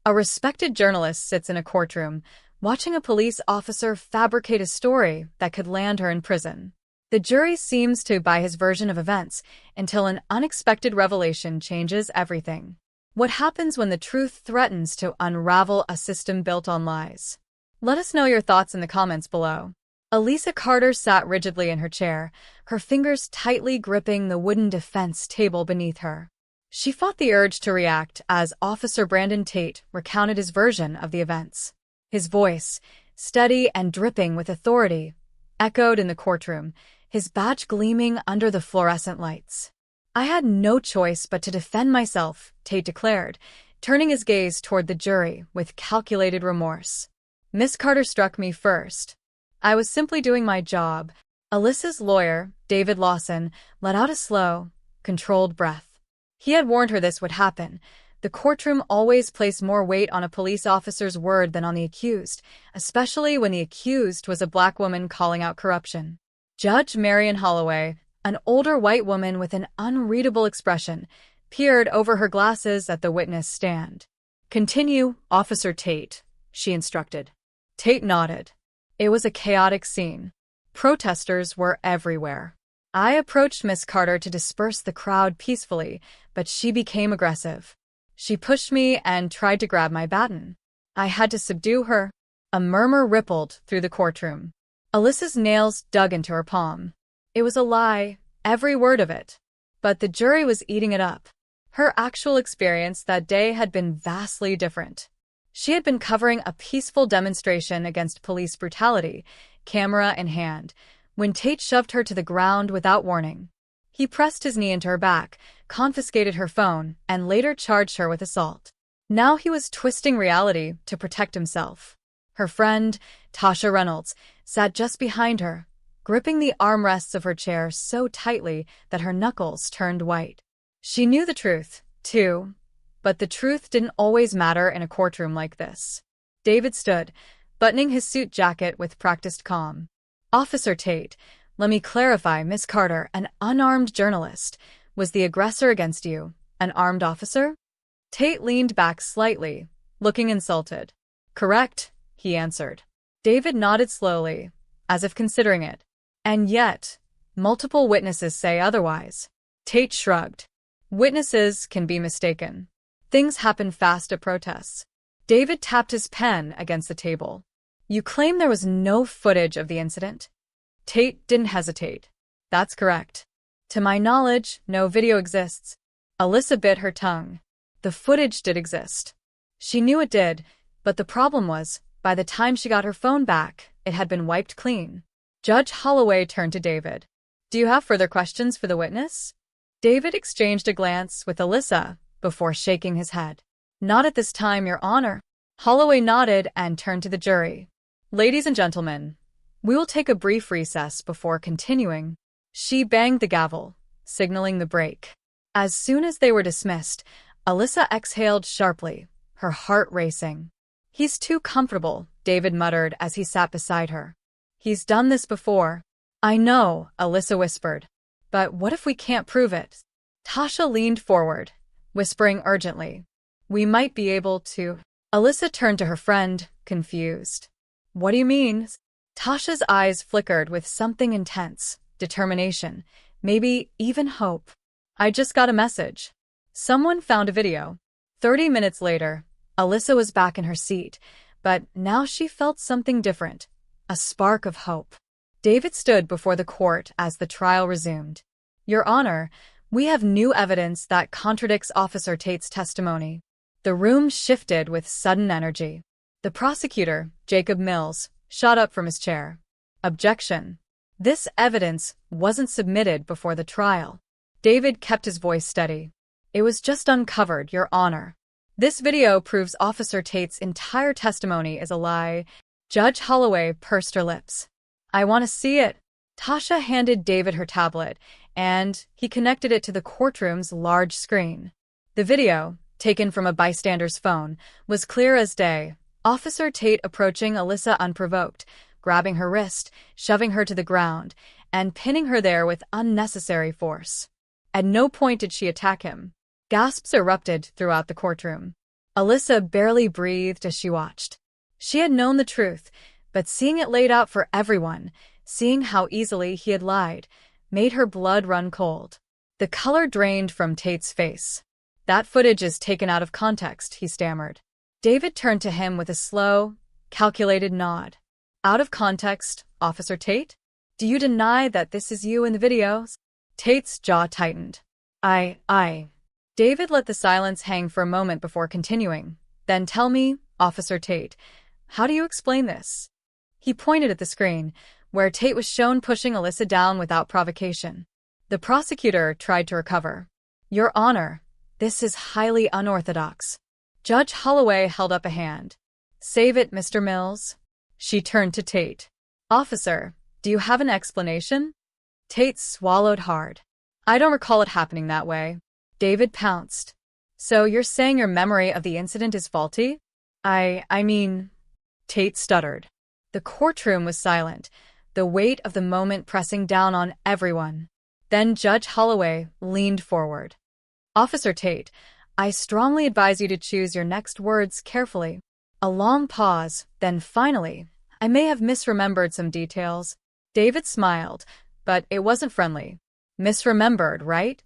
A respected journalist sits in a courtroom, watching a police officer fabricate a story that could land her in prison. The jury seems to buy his version of events until an unexpected revelation changes everything. What happens when the truth threatens to unravel a system built on lies? Let us know your thoughts in the comments below. Alyssa Carter sat rigidly in her chair, her fingers tightly gripping the wooden defense table beneath her. She fought the urge to react as Officer Brandon Tate recounted his version of the events. His voice, steady and dripping with authority, echoed in the courtroom, his badge gleaming under the fluorescent lights. "I had no choice but to defend myself," Tate declared, turning his gaze toward the jury with calculated remorse. "Miss Carter struck me first. I was simply doing my job." Alyssa's lawyer, David Lawson, let out a slow, controlled breath. He had warned her this would happen. The courtroom always placed more weight on a police officer's word than on the accused, especially when the accused was a black woman calling out corruption. Judge Marion Holloway, an older white woman with an unreadable expression, peered over her glasses at the witness stand. "Continue, Officer Tate," she instructed. Tate nodded. It was a chaotic scene. Protesters were everywhere. I approached Miss Carter to disperse the crowd peacefully, but she became aggressive. She pushed me and tried to grab my baton. I had to subdue her. A murmur rippled through the courtroom. Alyssa's nails dug into her palm. It was a lie, every word of it. But the jury was eating it up. Her actual experience that day had been vastly different. She had been covering a peaceful demonstration against police brutality, camera in hand, when Tate shoved her to the ground without warning. He pressed his knee into her back, confiscated her phone, and later charged her with assault. Now he was twisting reality to protect himself. Her friend, Tasha Reynolds, sat just behind her, gripping the armrests of her chair so tightly that her knuckles turned white. She knew the truth, too, but the truth didn't always matter in a courtroom like this. David stood, buttoning his suit jacket with practiced calm. "Officer Tate, let me clarify, Miss Carter, an unarmed journalist, was the aggressor against you, an armed officer?" Tate leaned back slightly, looking insulted. "Correct," he answered. David nodded slowly, as if considering it. "And yet, multiple witnesses say otherwise." Tate shrugged. "Witnesses can be mistaken. Things happen fast at protests." David tapped his pen against the table. "You claim there was no footage of the incident?" Tate didn't hesitate. "That's correct. To my knowledge, no video exists." Alyssa bit her tongue. The footage did exist. She knew it did, but the problem was, by the time she got her phone back, it had been wiped clean. Judge Holloway turned to David. "Do you have further questions for the witness?" David exchanged a glance with Alyssa before shaking his head. "Not at this time, Your Honor." Holloway nodded and turned to the jury. "Ladies and gentlemen, we will take a brief recess before continuing." She banged the gavel, signaling the break. As soon as they were dismissed, Alyssa exhaled sharply, her heart racing. "He's too comfortable," David muttered as he sat beside her. "He's done this before." "I know," Alyssa whispered. "But what if we can't prove it?" Tasha leaned forward, whispering urgently. "We might be able to." Alyssa turned to her friend, confused. "What do you mean?" Tasha's eyes flickered with something intense, determination, maybe even hope. "I just got a message. Someone found a video." 30 minutes later, Alyssa was back in her seat, but now she felt something different, a spark of hope. David stood before the court as the trial resumed. "Your Honor, we have new evidence that contradicts Officer Tate's testimony." The room shifted with sudden energy. The prosecutor, Jacob Mills, shot up from his chair. "Objection. This evidence wasn't submitted before the trial." David kept his voice steady. "It was just uncovered, Your Honor. This video proves Officer Tate's entire testimony is a lie." Judge Holloway pursed her lips. "I want to see it." Tasha handed David her tablet, and he connected it to the courtroom's large screen. The video, taken from a bystander's phone, was clear as day. Officer Tate approaching Alyssa unprovoked, grabbing her wrist, shoving her to the ground, and pinning her there with unnecessary force. At no point did she attack him. Gasps erupted throughout the courtroom. Alyssa barely breathed as she watched. She had known the truth, but seeing it laid out for everyone, seeing how easily he had lied, made her blood run cold. The color drained from Tate's face. "That footage is taken out of context," he stammered. David turned to him with a slow, calculated nod. "Out of context, Officer Tate? Do you deny that this is you in the videos?" Tate's jaw tightened. I. David let the silence hang for a moment before continuing. "Then tell me, Officer Tate, how do you explain this?" He pointed at the screen, where Tate was shown pushing Alyssa down without provocation. The prosecutor tried to recover. "Your Honor, this is highly unorthodox." Judge Holloway held up a hand. "Save it, Mr. Mills." She turned to Tate. "Officer, do you have an explanation?" Tate swallowed hard. "I don't recall it happening that way." David pounced. "So you're saying your memory of the incident is faulty?" I mean... Tate stuttered. The courtroom was silent, the weight of the moment pressing down on everyone. Then Judge Holloway leaned forward. "Officer Tate, I strongly advise you to choose your next words carefully." A long pause, then finally, "I may have misremembered some details." David smiled, but it wasn't friendly. "Misremembered, right?"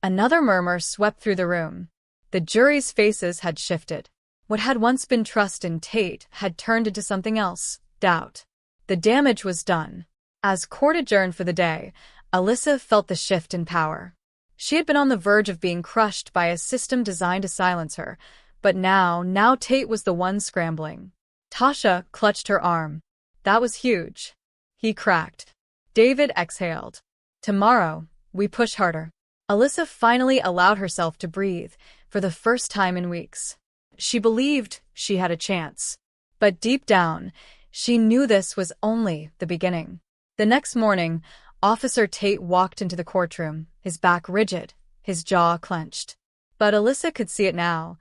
Another murmur swept through the room. The jury's faces had shifted. What had once been trust in Tate had turned into something else, doubt. The damage was done. As court adjourned for the day, Alyssa felt the shift in power. She had been on the verge of being crushed by a system designed to silence her, but now Tate was the one scrambling. Tasha clutched her arm. "That was huge." He cracked. David exhaled. "Tomorrow, we push harder." Alyssa finally allowed herself to breathe, for the first time in weeks. She believed she had a chance. But deep down, she knew this was only the beginning. The next morning, Officer Tate walked into the courtroom, his back rigid, his jaw clenched. But Alyssa could see it now,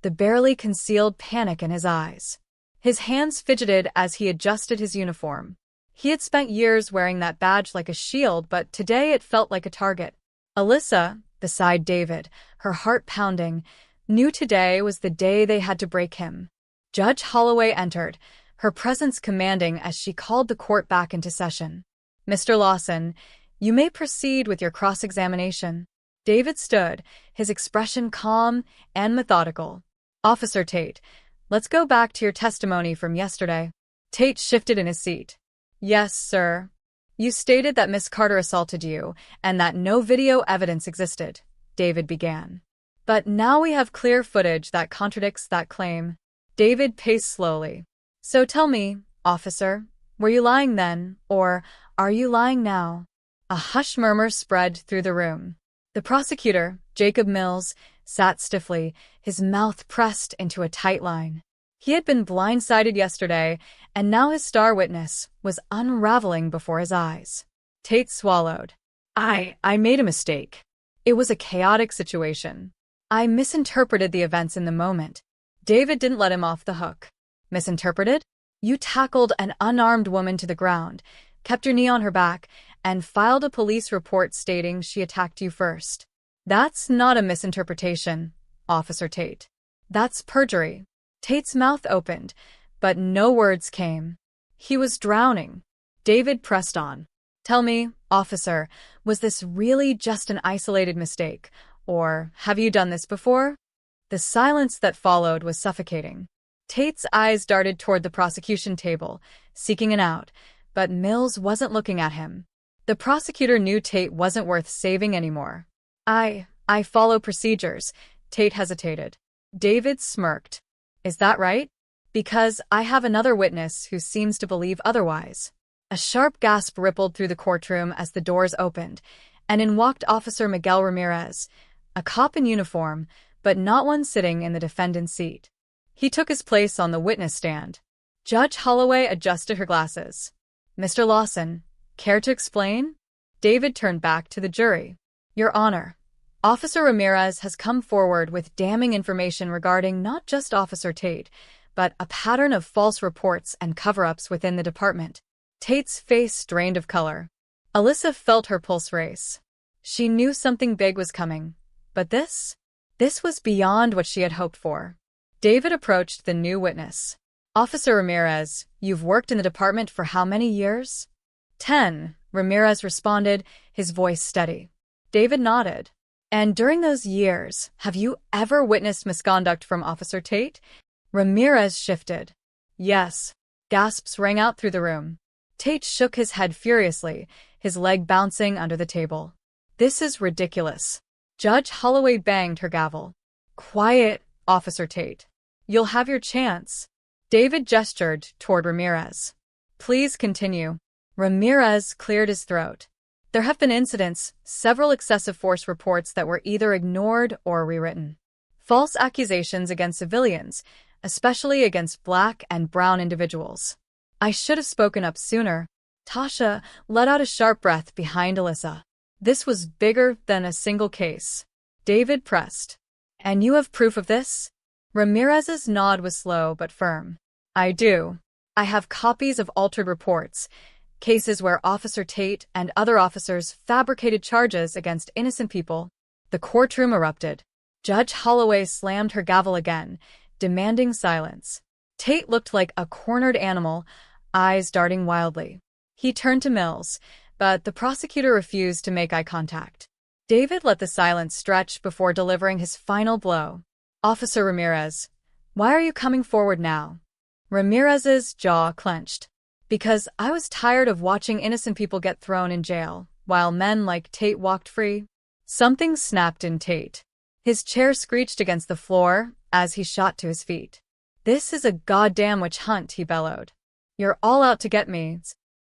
the barely concealed panic in his eyes. His hands fidgeted as he adjusted his uniform. He had spent years wearing that badge like a shield, but today it felt like a target. Alyssa, beside David, her heart pounding, knew today was the day they had to break him. Judge Holloway entered, her presence commanding as she called the court back into session. "Mr. Lawson, you may proceed with your cross-examination." David stood, his expression calm and methodical. "Officer Tate, let's go back to your testimony from yesterday." Tate shifted in his seat. "Yes, sir. You stated that Miss Carter assaulted you, and that no video evidence existed," David began. "But now we have clear footage that contradicts that claim." David paced slowly. "So tell me, officer, were you lying then, or are you lying now?" A hushed murmur spread through the room. The prosecutor, Jacob Mills, sat stiffly, his mouth pressed into a tight line. He had been blindsided yesterday, and now his star witness was unraveling before his eyes. Tate swallowed. I made a mistake. It was a chaotic situation. I misinterpreted the events in the moment." David didn't let him off the hook. "Misinterpreted? You tackled an unarmed woman to the ground, kept your knee on her back, and filed a police report stating she attacked you first. That's not a misinterpretation, Officer Tate. That's perjury." Tate's mouth opened, but no words came. He was drowning. David pressed on. "Tell me, officer, was this really just an isolated mistake, or have you done this before?" The silence that followed was suffocating. Tate's eyes darted toward the prosecution table, seeking an out, but Mills wasn't looking at him. The prosecutor knew Tate wasn't worth saving anymore. I follow procedures," Tate hesitated. David smirked. "Is that right? Because I have another witness who seems to believe otherwise." A sharp gasp rippled through the courtroom as the doors opened, and in walked Officer Miguel Ramirez, a cop in uniform, but not one sitting in the defendant's seat. He took his place on the witness stand. Judge Holloway adjusted her glasses. "Mr. Lawson, care to explain?" David turned back to the jury. "Your Honor, Officer Ramirez has come forward with damning information regarding not just Officer Tate, but a pattern of false reports and cover-ups within the department." Tate's face drained of color. Alyssa felt her pulse race. She knew something big was coming, but this was beyond what she had hoped for. David approached the new witness. Officer Ramirez, you've worked in the department for how many years? 10, Ramirez responded, his voice steady. David nodded. And during those years, have you ever witnessed misconduct from Officer Tate? Ramirez shifted. Yes. Gasps rang out through the room. Tate shook his head furiously, his leg bouncing under the table. This is ridiculous. Judge Holloway banged her gavel. Quiet, Officer Tate. You'll have your chance. David gestured toward Ramirez. Please continue. Ramirez cleared his throat. There have been incidents, several excessive force reports that were either ignored or rewritten. False accusations against civilians, especially against Black and brown individuals. I should have spoken up sooner. Tasha let out a sharp breath behind Alyssa. This was bigger than a single case. David pressed. And you have proof of this? Ramirez's nod was slow but firm. I do. I have copies of altered reports, cases where Officer Tate and other officers fabricated charges against innocent people. The courtroom erupted. Judge Holloway slammed her gavel again, demanding silence. Tate looked like a cornered animal, eyes darting wildly. He turned to Mills, but the prosecutor refused to make eye contact. David let the silence stretch before delivering his final blow. Officer Ramirez, why are you coming forward now? Ramirez's jaw clenched. Because I was tired of watching innocent people get thrown in jail, while men like Tate walked free. Something snapped in Tate. His chair screeched against the floor as he shot to his feet. This is a goddamn witch hunt, he bellowed. You're all out to get me.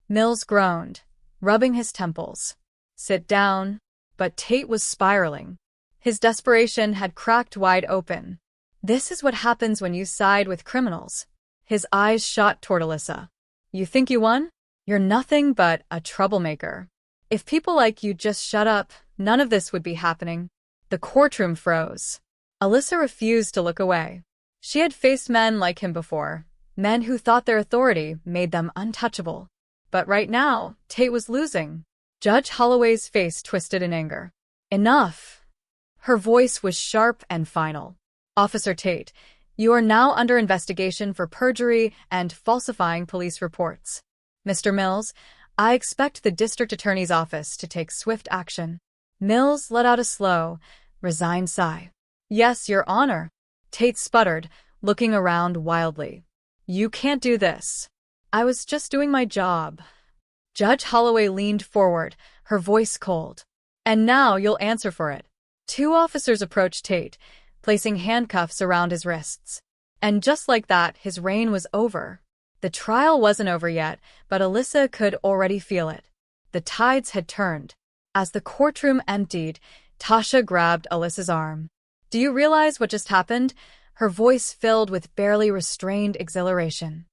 Mills groaned, rubbing his temples. Sit down. But Tate was spiraling. His desperation had cracked wide open. This is what happens when you side with criminals. His eyes shot toward Alyssa. You think you won? You're nothing but a troublemaker. If people like you just shut up, none of this would be happening. The courtroom froze. Alyssa refused to look away. She had faced men like him before, men who thought their authority made them untouchable. But right now, Tate was losing. Judge Holloway's face twisted in anger. Enough. Her voice was sharp and final. Officer Tate, you are now under investigation for perjury and falsifying police reports. Mr. Mills, I expect the district attorney's office to take swift action. Mills let out a slow, resigned sigh. Yes, Your Honor. Tate sputtered, looking around wildly. You can't do this. I was just doing my job. Judge Holloway leaned forward, her voice cold. And now you'll answer for it. 2 officers approached Tate, placing handcuffs around his wrists. And just like that, his reign was over. The trial wasn't over yet, but Alyssa could already feel it. The tides had turned. As the courtroom emptied, Tasha grabbed Alyssa's arm. Do you realize what just happened? Her voice filled with barely restrained exhilaration.